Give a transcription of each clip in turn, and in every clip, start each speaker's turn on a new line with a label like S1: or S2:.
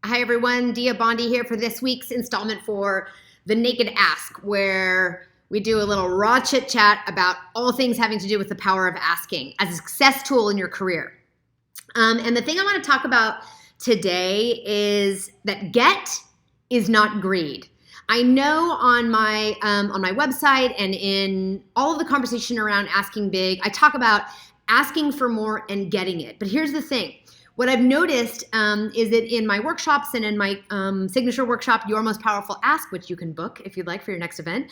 S1: Hi everyone, Dia Bondi here for this week's installment for The Naked Ask, where we do a little raw chit chat about all things having to do with the power of asking as a success tool in your career. And the thing I want to talk about today is that get is not greed. I know on my website and in all of the conversation around asking big, I talk about asking for more and getting it. But here's the thing. What I've noticed is that in my workshops and in my signature workshop, Your Most Powerful Ask, which you can book if you'd like for your next event,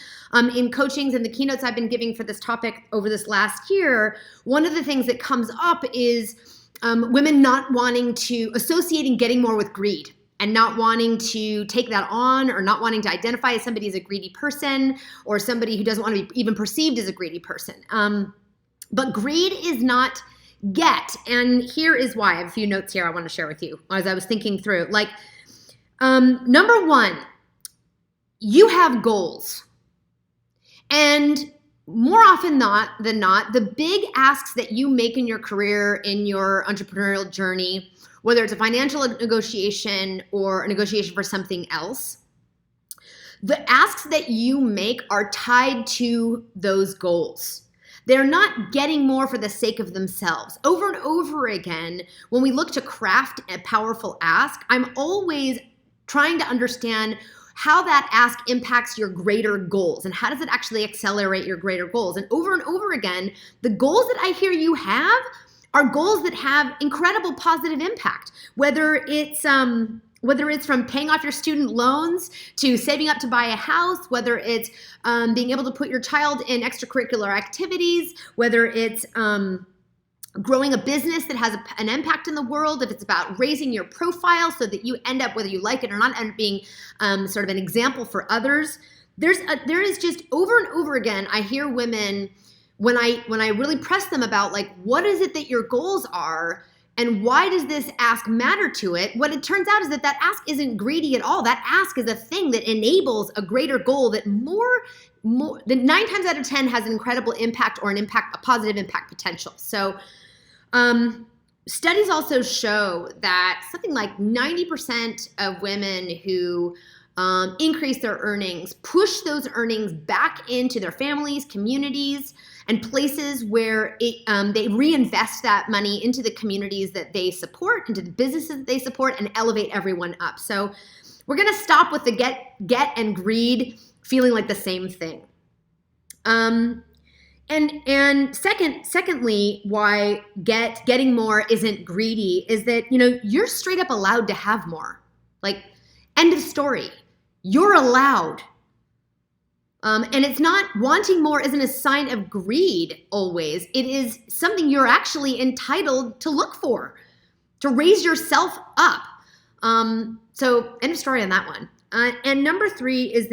S1: in coachings and the keynotes I've been giving for this topic over this last year, one of the things that comes up is women not wanting to associating getting more with greed and not wanting to take that on or not wanting to identify as somebody as a greedy person or somebody who doesn't want to be even perceived as a greedy person. But greed is not get, and here is why. I have a few notes here I want to share with you as I was thinking through. Number one, you have goals. And more often than not, the big asks that you make in your career, in your entrepreneurial journey, whether it's a financial negotiation or a negotiation for something else, the asks that you make are tied to those goals. They're not getting more for the sake of themselves. Over and over again, when we look to craft a powerful ask, I'm always trying to understand how that ask impacts your greater goals and how does it actually accelerate your greater goals. And over again, the goals that I hear you have are goals that have incredible positive impact, whether it's from paying off your student loans to saving up to buy a house, whether it's being able to put your child in extracurricular activities, whether it's growing a business that has an impact in the world, if it's about raising your profile so that you end up, whether you like it or not, end up being sort of an example for others. There is just over and over again, I hear women, when I really press them about what is it that your goals are, and why does this ask matter to it? What it turns out is that ask isn't greedy at all. That ask is a thing that enables a greater goal that more than 9 times out of 10 has an incredible impact or a positive impact potential. So studies also show that something like 90% of women who increase their earnings, push those earnings back into their families, communities, and places where they reinvest that money into the communities that they support, into the businesses that they support, and elevate everyone up. So we're going to stop with the get and greed feeling like the same thing. And secondly, why getting more isn't greedy is that you're straight up allowed to have more. End of story. You're allowed. And it's not wanting more isn't a sign of greed always. It is something you're actually entitled to look for, to raise yourself up. So end of story on that one. And number 3 is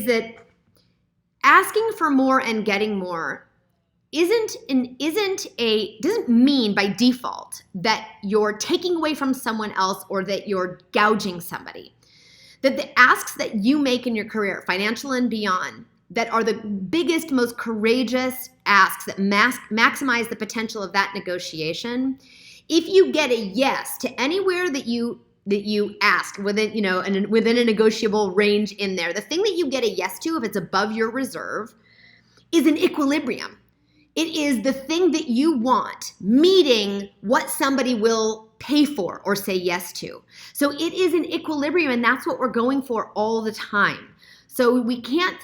S1: that asking for more and getting more doesn't mean by default that you're taking away from someone else or that you're gouging somebody. That the asks that you make in your career, financial and beyond, that are the biggest, most courageous asks that maximize the potential of that negotiation, if you get a yes to anywhere that you asked within within a negotiable range in there, the thing that you get a yes to, if it's above your reserve, is an equilibrium. It is the thing that you want, meeting what somebody will pay for or say yes to. So it is an equilibrium, and that's what we're going for all the time. So we can't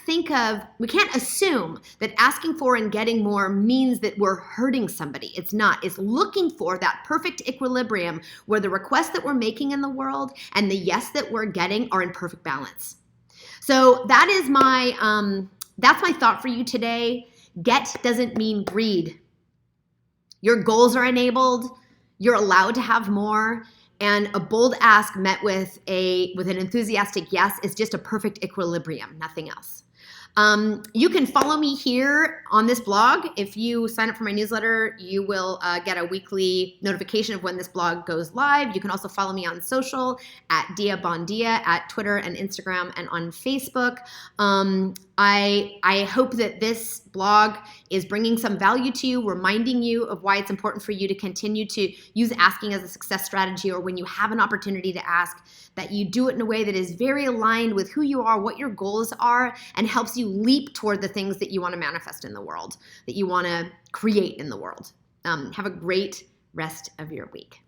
S1: assume that asking for and getting more means that we're hurting somebody. It's not. It's looking for that perfect equilibrium where the requests that we're making in the world and the yes that we're getting are in perfect balance. So that is that's my thought for you today. Get doesn't mean greed. Your goals are enabled. You're allowed to have more. And a bold ask met with an enthusiastic yes is just a perfect equilibrium, nothing else. You can follow me here on this blog. If you sign up for my newsletter, you will get a weekly notification of when this blog goes live. You can also follow me on social at Dia Bondia at Twitter and Instagram and on Facebook. I hope that this blog is bringing some value to you, reminding you of why it's important for you to continue to use asking as a success strategy, or when you have an opportunity to ask, that you do it in a way that is very aligned with who you are, what your goals are, and helps you leap toward the things that you want to manifest in the world, that you want to create in the world. Have a great rest of your week.